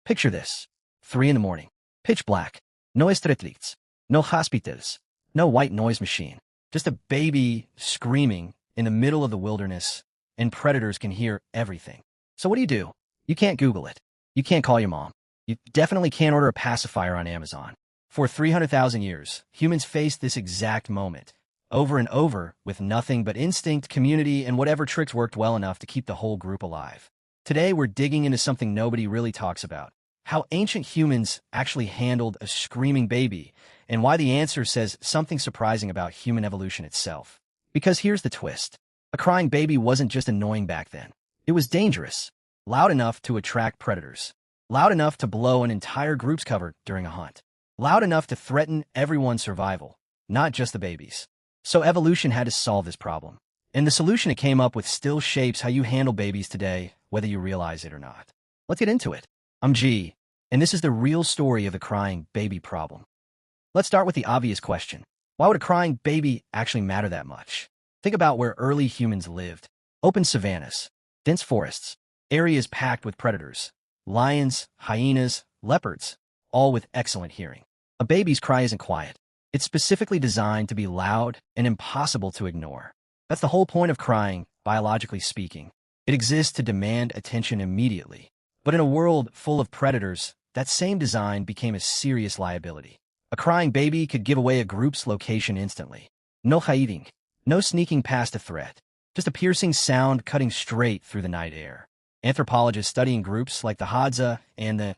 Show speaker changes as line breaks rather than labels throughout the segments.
Picture this. 3 in the morning. Pitch black. No estretrics. No hospitals. No white noise machine. Just a baby screaming in the middle of the wilderness, and predators can hear everything. So what do? You can't Google it. You can't call your mom. You definitely can't order a pacifier on Amazon. For 300,000 years, humans faced this exact moment, over and over, with nothing but instinct, community, and whatever tricks worked well enough to keep the whole group alive. Today, we're digging into something nobody really talks about: how ancient humans actually handled a screaming baby, and why the answer says something surprising about human evolution itself. Because here's the twist. A crying baby wasn't just annoying back then. It was dangerous. Loud enough to attract predators. Loud enough to blow an entire group's cover during a hunt. Loud enough to threaten everyone's survival, not just the babies. So evolution had to solve this problem. And the solution it came up with still shapes how you handle babies today, whether you realize it or not. Let's get into it. I'm G, and this is the real story of the crying baby problem. Let's start with the obvious question. Why would a crying baby actually matter that much? Think about where early humans lived. Open savannas, dense forests, areas packed with predators, lions, hyenas, leopards, all with excellent hearing. A baby's cry isn't quiet. It's specifically designed to be loud and impossible to ignore. That's the whole point of crying, biologically speaking. It exists to demand attention immediately. But in a world full of predators, that same design became a serious liability. A crying baby could give away a group's location instantly. No hiding, no sneaking past a threat, just a piercing sound cutting straight through the night air. Anthropologists studying groups like the Hadza and the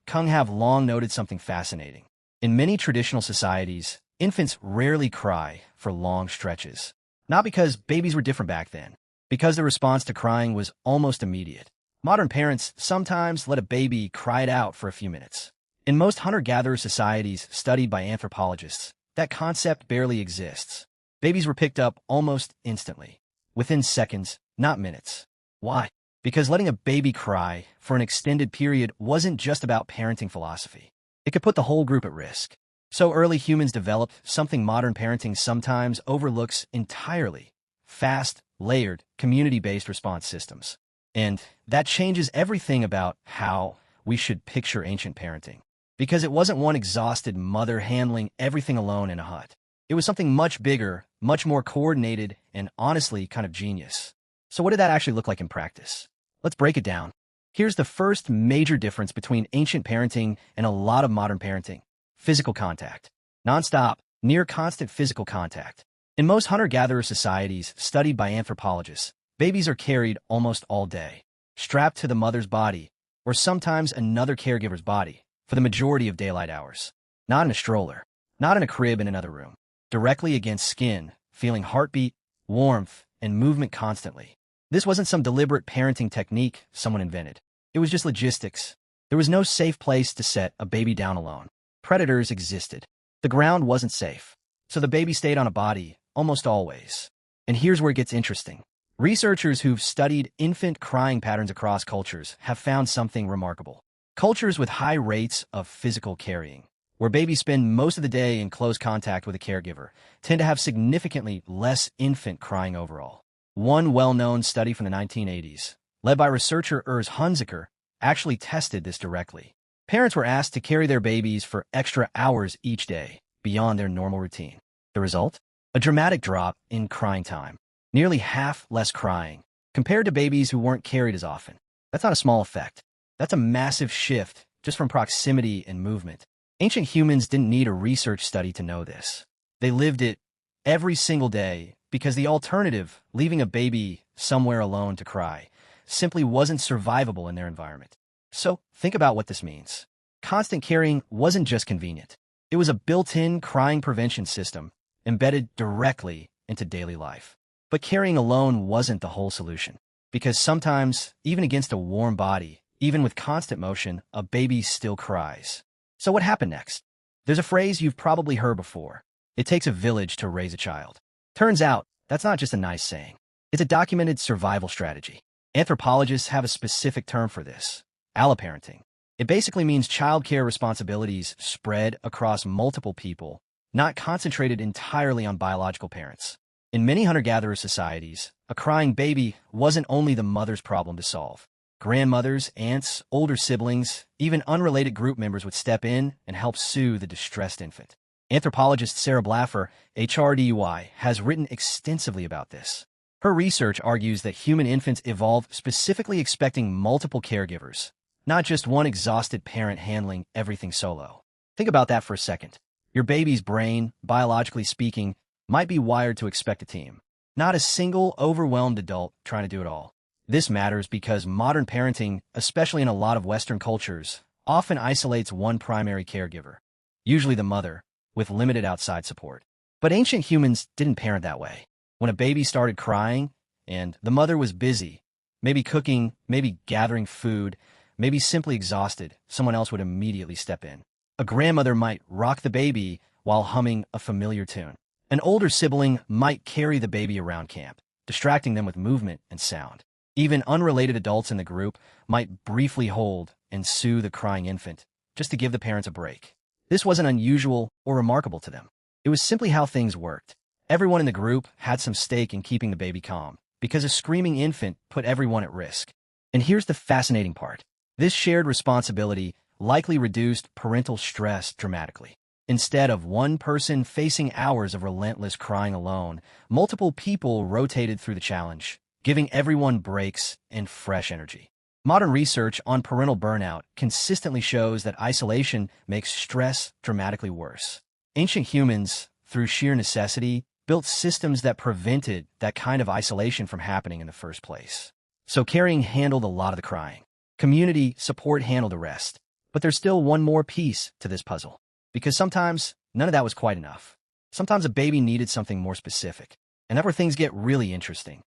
Kung have long noted something fascinating. In many traditional societies, infants rarely cry for long stretches. Not because babies were different back then, because the response to crying was almost immediate. Modern parents sometimes let a baby cry it out for a few minutes. In most hunter-gatherer societies studied by anthropologists, that concept barely exists. Babies were picked up almost instantly, within seconds, not minutes. Why? Because letting a baby cry for an extended period wasn't just about parenting philosophy. It could put the whole group at risk. So early humans developed something modern parenting sometimes overlooks entirely: fast, layered, community-based response systems. And that changes everything about how we should picture ancient parenting. Because it wasn't one exhausted mother handling everything alone in a hut. It was something much bigger, much more coordinated, and honestly kind of genius. So what did that actually look like in practice? Let's break it down. Here's the first major difference between ancient parenting and a lot of modern parenting: physical contact. Non-stop, near constant physical contact. In most hunter-gatherer societies studied by anthropologists, babies are carried almost all day, strapped to the mother's body, or sometimes another caregiver's body, for the majority of daylight hours. Not in a stroller, not in a crib in another room. Directly against skin, feeling heartbeat, warmth, and movement constantly. This wasn't some deliberate parenting technique someone invented. It was just logistics. There was no safe place to set a baby down alone. Predators existed. The ground wasn't safe. So the baby stayed on a body, almost always. And here's where it gets interesting. Researchers who've studied infant crying patterns across cultures have found something remarkable. Cultures with high rates of physical carrying, where babies spend most of the day in close contact with a caregiver, tend to have significantly less infant crying overall. One well-known study from the 1980s, led by researcher Urs Hunziker, actually tested this directly. Parents were asked to carry their babies for extra hours each day, beyond their normal routine. The result? A dramatic drop in crying time. Nearly half less crying, compared to babies who weren't carried as often. That's not a small effect. That's a massive shift just from proximity and movement. Ancient humans didn't need a research study to know this. They lived it every single day because the alternative, leaving a baby somewhere alone to cry, simply wasn't survivable in their environment. So think about what this means. Constant carrying wasn't just convenient. It was a built-in crying prevention system embedded directly into daily life. But carrying alone wasn't the whole solution. Because sometimes, even against a warm body, even with constant motion, a baby still cries. So what happened next? There's a phrase you've probably heard before. It takes a village to raise a child. Turns out, that's not just a nice saying. It's a documented survival strategy. Anthropologists have a specific term for this: alloparenting. It basically means childcare responsibilities spread across multiple people, not concentrated entirely on biological parents. In many hunter-gatherer societies, a crying baby wasn't only the mother's problem to solve. Grandmothers, aunts, older siblings, even unrelated group members would step in and help soothe the distressed infant. Anthropologist Sarah Blaffer, HRDUI, has written extensively about this. Her research argues that human infants evolved specifically expecting multiple caregivers, not just one exhausted parent handling everything solo. Think about that for a second. Your baby's brain, biologically speaking, might be wired to expect a team, not a single overwhelmed adult trying to do it all. This matters because modern parenting, especially in a lot of Western cultures, often isolates one primary caregiver, usually the mother, with limited outside support. But ancient humans didn't parent that way. When a baby started crying and the mother was busy, maybe cooking, maybe gathering food, maybe simply exhausted, someone else would immediately step in. A grandmother might rock the baby while humming a familiar tune. An older sibling might carry the baby around camp, distracting them with movement and sound. Even unrelated adults in the group might briefly hold and soothe the crying infant, just to give the parents a break. This wasn't unusual or remarkable to them. It was simply how things worked. Everyone in the group had some stake in keeping the baby calm, because a screaming infant put everyone at risk. And here's the fascinating part. This shared responsibility likely reduced parental stress dramatically. Instead of one person facing hours of relentless crying alone, multiple people rotated through the challenge, giving everyone breaks and fresh energy. Modern research on parental burnout consistently shows that isolation makes stress dramatically worse. Ancient humans, through sheer necessity, built systems that prevented that kind of isolation from happening in the first place. So caring handled a lot of the crying. Community support handled the rest. But there's still one more piece to this puzzle. Because sometimes, none of that was quite enough. Sometimes a baby needed something more specific. And that's where things get really interesting.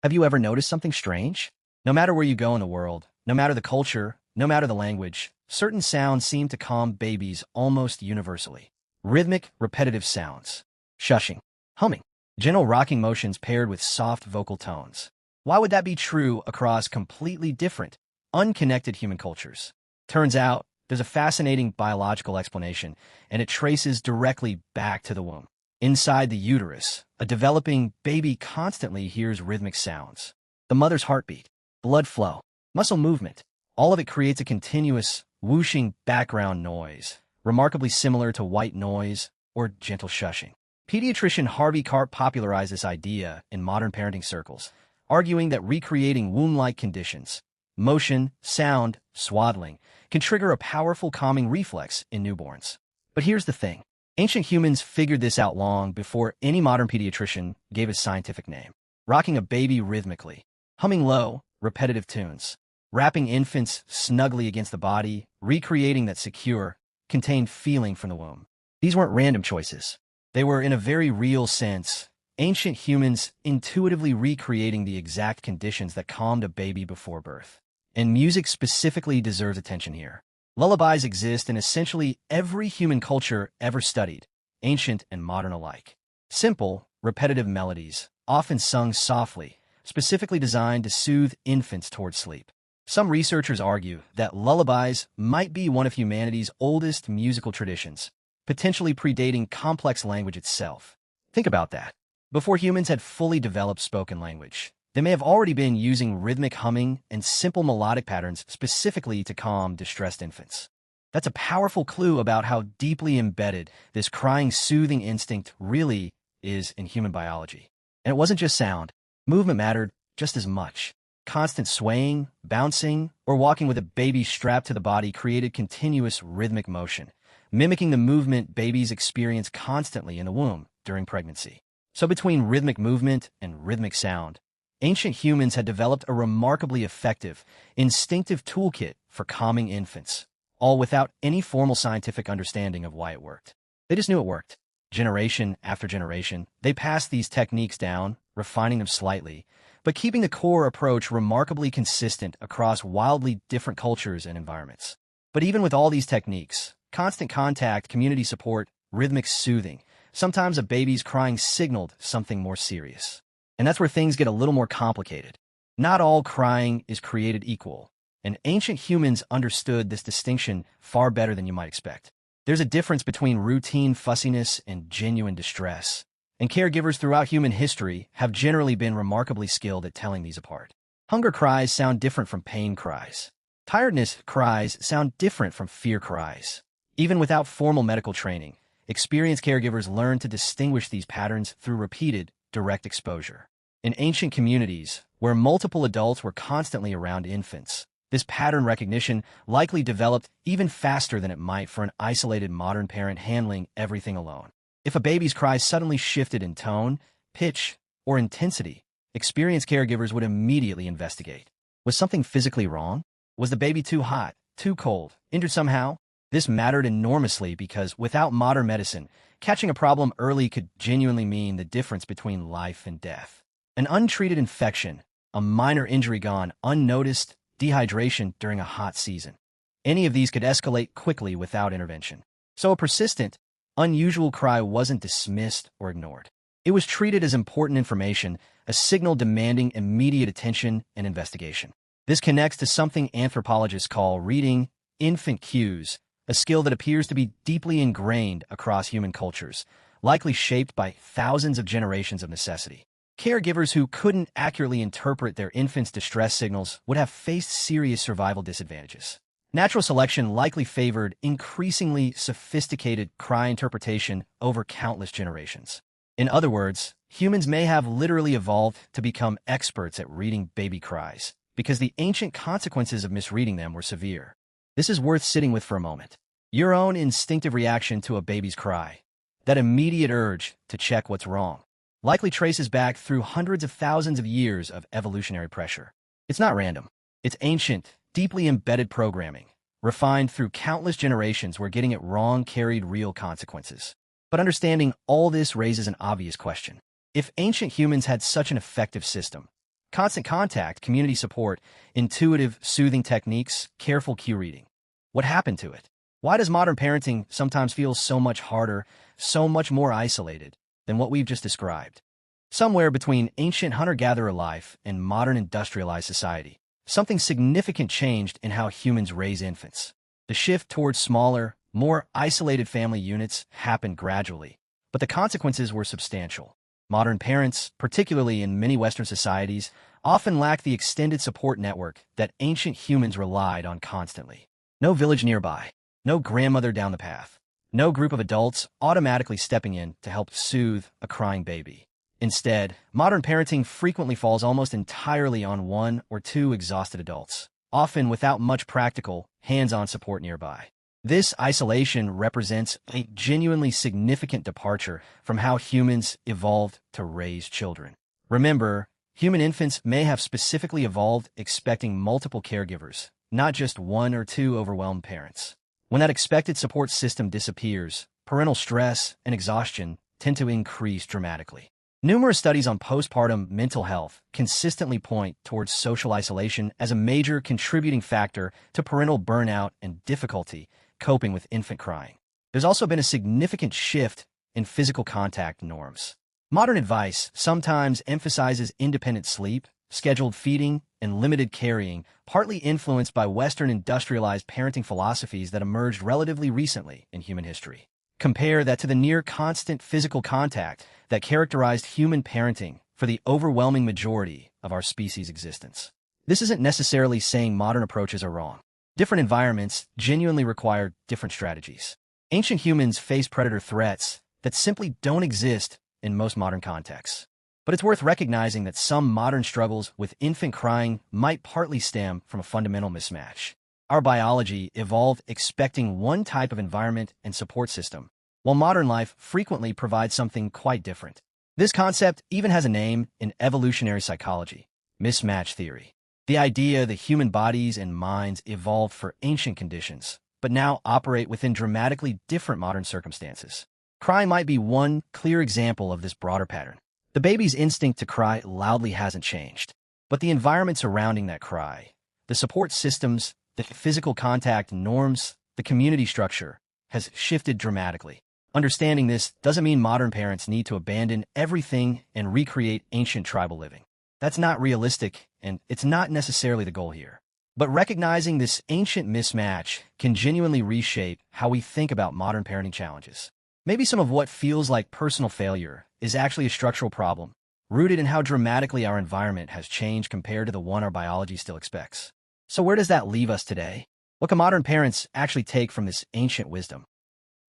Have you ever noticed something strange? No matter where you go in the world, no matter the culture, no matter the language, certain sounds seem to calm babies almost universally. Rhythmic, repetitive sounds. Shushing. Humming. Gentle rocking motions paired with soft vocal tones. Why would that be true across completely different, unconnected human cultures? Turns out, there's a fascinating biological explanation, and it traces directly back to the womb. Inside the uterus, a developing baby constantly hears rhythmic sounds. The mother's heartbeat, blood flow, muscle movement, all of it creates a continuous, whooshing background noise, remarkably similar to white noise or gentle shushing. Pediatrician Harvey Karp popularized this idea in modern parenting circles, arguing that recreating womb-like conditions, motion, sound, swaddling, can trigger a powerful calming reflex in newborns. But here's the thing. Ancient humans figured this out long before any modern pediatrician gave a scientific name. Rocking a baby rhythmically, humming low, repetitive tunes, wrapping infants snugly against the body, recreating that secure, contained feeling from the womb. These weren't random choices. They were, in a very real sense, ancient humans intuitively recreating the exact conditions that calmed a baby before birth. And music specifically deserves attention here. Lullabies exist in essentially every human culture ever studied, ancient and modern alike. Simple, repetitive melodies, often sung softly, specifically designed to soothe infants towards sleep. Some researchers argue that lullabies might be one of humanity's oldest musical traditions, potentially predating complex language itself. Think about that. Before humans had fully developed spoken language, they may have already been using rhythmic humming and simple melodic patterns specifically to calm distressed infants. That's a powerful clue about how deeply embedded this crying, soothing instinct really is in human biology. And it wasn't just sound. Movement mattered just as much. Constant swaying, bouncing, or walking with a baby strapped to the body created continuous rhythmic motion, mimicking the movement babies experience constantly in the womb during pregnancy. So between rhythmic movement and rhythmic sound, ancient humans had developed a remarkably effective, instinctive toolkit for calming infants, all without any formal scientific understanding of why it worked. They just knew it worked. Generation after generation, they passed these techniques down, refining them slightly, but keeping the core approach remarkably consistent across wildly different cultures and environments. But even with all these techniques, constant contact, community support, rhythmic soothing, sometimes a baby's crying signaled something more serious. And that's where things get a little more complicated. Not all crying is created equal, and ancient humans understood this distinction far better than you might expect. There's a difference between routine fussiness and genuine distress, and caregivers throughout human history have generally been remarkably skilled at telling these apart. Hunger cries sound different from pain cries. Tiredness cries sound different from fear cries. Even without formal medical training, experienced caregivers learn to distinguish these patterns through repeated, direct exposure. In ancient communities, where multiple adults were constantly around infants, this pattern recognition likely developed even faster than it might for an isolated modern parent handling everything alone. If a baby's cries suddenly shifted in tone, pitch, or intensity, experienced caregivers would immediately investigate. Was something physically wrong? Was the baby too hot, too cold, injured somehow? This mattered enormously because without modern medicine, catching a problem early could genuinely mean the difference between life and death. An untreated infection, a minor injury gone unnoticed, dehydration during a hot season. Any of these could escalate quickly without intervention. So a persistent, unusual cry wasn't dismissed or ignored. It was treated as important information, a signal demanding immediate attention and investigation. This connects to something anthropologists call reading infant cues, a skill that appears to be deeply ingrained across human cultures, likely shaped by thousands of generations of necessity. Caregivers who couldn't accurately interpret their infants' distress signals would have faced serious survival disadvantages. Natural selection likely favored increasingly sophisticated cry interpretation over countless generations. In other words, humans may have literally evolved to become experts at reading baby cries, because the ancient consequences of misreading them were severe. This is worth sitting with for a moment. Your own instinctive reaction to a baby's cry, that immediate urge to check what's wrong, likely traces back through hundreds of thousands of years of evolutionary pressure. It's not random. It's ancient, deeply embedded programming, refined through countless generations where getting it wrong carried real consequences. But understanding all this raises an obvious question. If ancient humans had such an effective system, constant contact, community support, intuitive, soothing techniques, careful cue reading, what happened to it? Why does modern parenting sometimes feel so much harder, so much more isolated than what we've just described? Somewhere between ancient hunter-gatherer life and modern industrialized society, something significant changed in how humans raise infants. The shift towards smaller, more isolated family units happened gradually, but the consequences were substantial. Modern parents, particularly in many Western societies, often lack the extended support network that ancient humans relied on constantly. No village nearby, no grandmother down the path, no group of adults automatically stepping in to help soothe a crying baby. Instead, modern parenting frequently falls almost entirely on one or two exhausted adults, often without much practical, hands-on support nearby. This isolation represents a genuinely significant departure from how humans evolved to raise children. Remember, human infants may have specifically evolved expecting multiple caregivers, not just one or two overwhelmed parents. When that expected support system disappears, parental stress and exhaustion tend to increase dramatically. Numerous studies on postpartum mental health consistently point towards social isolation as a major contributing factor to parental burnout and difficulty coping with infant crying. There's also been a significant shift in physical contact norms. Modern advice sometimes emphasizes independent sleep, scheduled feeding, and limited carrying, partly influenced by Western industrialized parenting philosophies that emerged relatively recently in human history. Compare that to the near-constant physical contact that characterized human parenting for the overwhelming majority of our species' existence. This isn't necessarily saying modern approaches are wrong. Different environments genuinely require different strategies. Ancient humans faced predator threats that simply don't exist in most modern contexts. But it's worth recognizing that some modern struggles with infant crying might partly stem from a fundamental mismatch. Our biology evolved expecting one type of environment and support system, while modern life frequently provides something quite different. This concept even has a name in evolutionary psychology: mismatch theory. The idea that human bodies and minds evolved for ancient conditions, but now operate within dramatically different modern circumstances. Crying might be one clear example of this broader pattern. The baby's instinct to cry loudly hasn't changed, but the environment surrounding that cry, the support systems, the physical contact norms, the community structure, has shifted dramatically. Understanding this doesn't mean modern parents need to abandon everything and recreate ancient tribal living. That's not realistic, and it's not necessarily the goal here. But recognizing this ancient mismatch can genuinely reshape how we think about modern parenting challenges. Maybe some of what feels like personal failure is actually a structural problem, rooted in how dramatically our environment has changed compared to the one our biology still expects. So where does that leave us today? What can modern parents actually take from this ancient wisdom?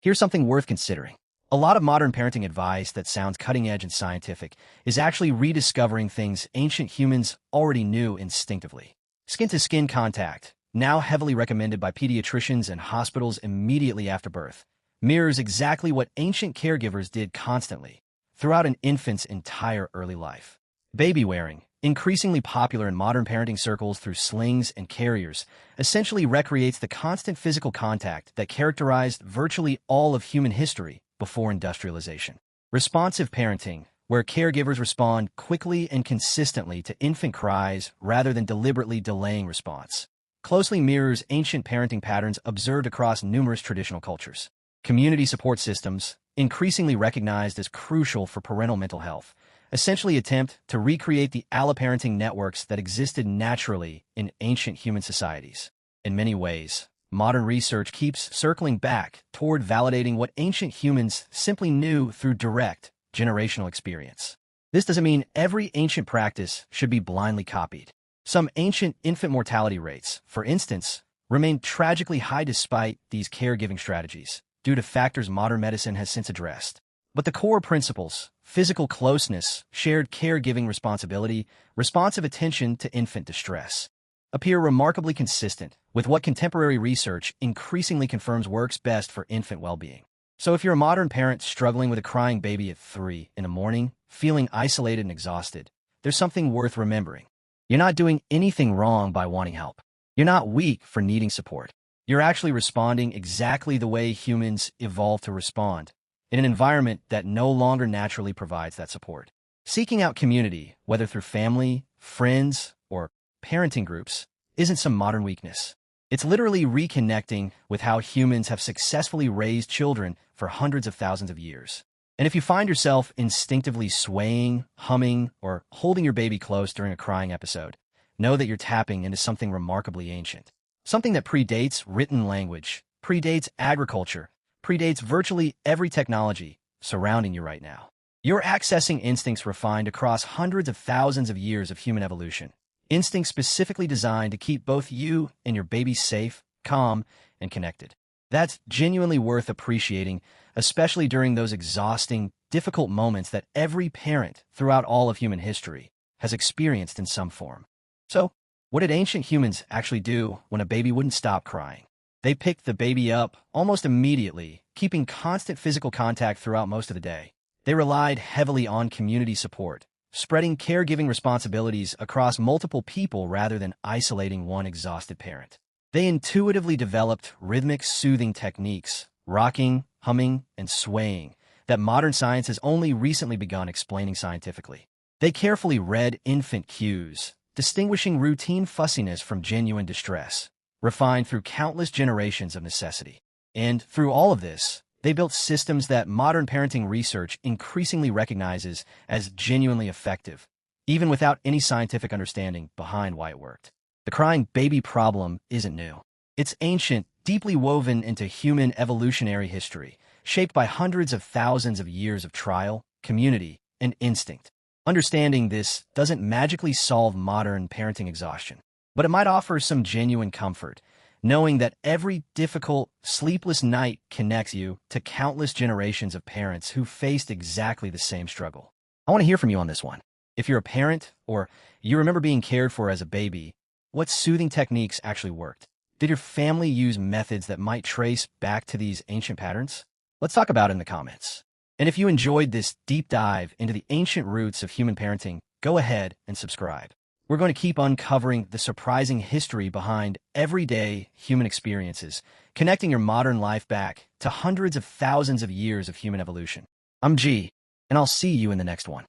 Here's something worth considering. A lot of modern parenting advice that sounds cutting-edge and scientific is actually rediscovering things ancient humans already knew instinctively. Skin-to-skin contact, now heavily recommended by pediatricians and hospitals immediately after birth, mirrors exactly what ancient caregivers did constantly throughout an infant's entire early life. Baby wearing, increasingly popular in modern parenting circles through slings and carriers, essentially recreates the constant physical contact that characterized virtually all of human history before industrialization. Responsive parenting, where caregivers respond quickly and consistently to infant cries rather than deliberately delaying response, closely mirrors ancient parenting patterns observed across numerous traditional cultures. Community support systems, increasingly recognized as crucial for parental mental health, essentially attempt to recreate the alloparenting networks that existed naturally in ancient human societies. In many ways, modern research keeps circling back toward validating what ancient humans simply knew through direct, generational experience. This doesn't mean every ancient practice should be blindly copied. Some ancient infant mortality rates, for instance, remain tragically high despite these caregiving strategies, due to factors modern medicine has since addressed. But the core principles, physical closeness, shared caregiving responsibility, responsive attention to infant distress, appear remarkably consistent with what contemporary research increasingly confirms works best for infant well-being. So if you're a modern parent struggling with a crying baby at 3 in the morning, feeling isolated and exhausted, there's something worth remembering. You're not doing anything wrong by wanting help. You're not weak for needing support. You're actually responding exactly the way humans evolved to respond, in an environment that no longer naturally provides that support. Seeking out community, whether through family, friends, or parenting groups, isn't some modern weakness. It's literally reconnecting with how humans have successfully raised children for hundreds of thousands of years. And if you find yourself instinctively swaying, humming, or holding your baby close during a crying episode, know that you're tapping into something remarkably ancient. Something that predates written language, predates agriculture, predates virtually every technology surrounding you right now. You're accessing instincts refined across hundreds of thousands of years of human evolution. Instincts specifically designed to keep both you and your baby safe, calm, and connected. That's genuinely worth appreciating, especially during those exhausting, difficult moments that every parent throughout all of human history has experienced in some form. So, what did ancient humans actually do when a baby wouldn't stop crying? They picked the baby up almost immediately, keeping constant physical contact throughout most of the day. They relied heavily on community support, spreading caregiving responsibilities across multiple people rather than isolating one exhausted parent. They intuitively developed rhythmic soothing techniques, rocking, humming, and swaying, that modern science has only recently begun explaining scientifically. They carefully read infant cues, distinguishing routine fussiness from genuine distress, refined through countless generations of necessity. And through all of this, they built systems that modern parenting research increasingly recognizes as genuinely effective, even without any scientific understanding behind why it worked. The crying baby problem isn't new. It's ancient, deeply woven into human evolutionary history, shaped by hundreds of thousands of years of trial, community, and instinct. Understanding this doesn't magically solve modern parenting exhaustion, but it might offer some genuine comfort, knowing that every difficult, sleepless night connects you to countless generations of parents who faced exactly the same struggle. I want to hear from you on this one. If you're a parent, or you remember being cared for as a baby, what soothing techniques actually worked? Did your family use methods that might trace back to these ancient patterns? Let's talk about it in the comments. And if you enjoyed this deep dive into the ancient roots of human parenting, go ahead and subscribe. We're going to keep uncovering the surprising history behind everyday human experiences, connecting your modern life back to hundreds of thousands of years of human evolution. I'm G, and I'll see you in the next one.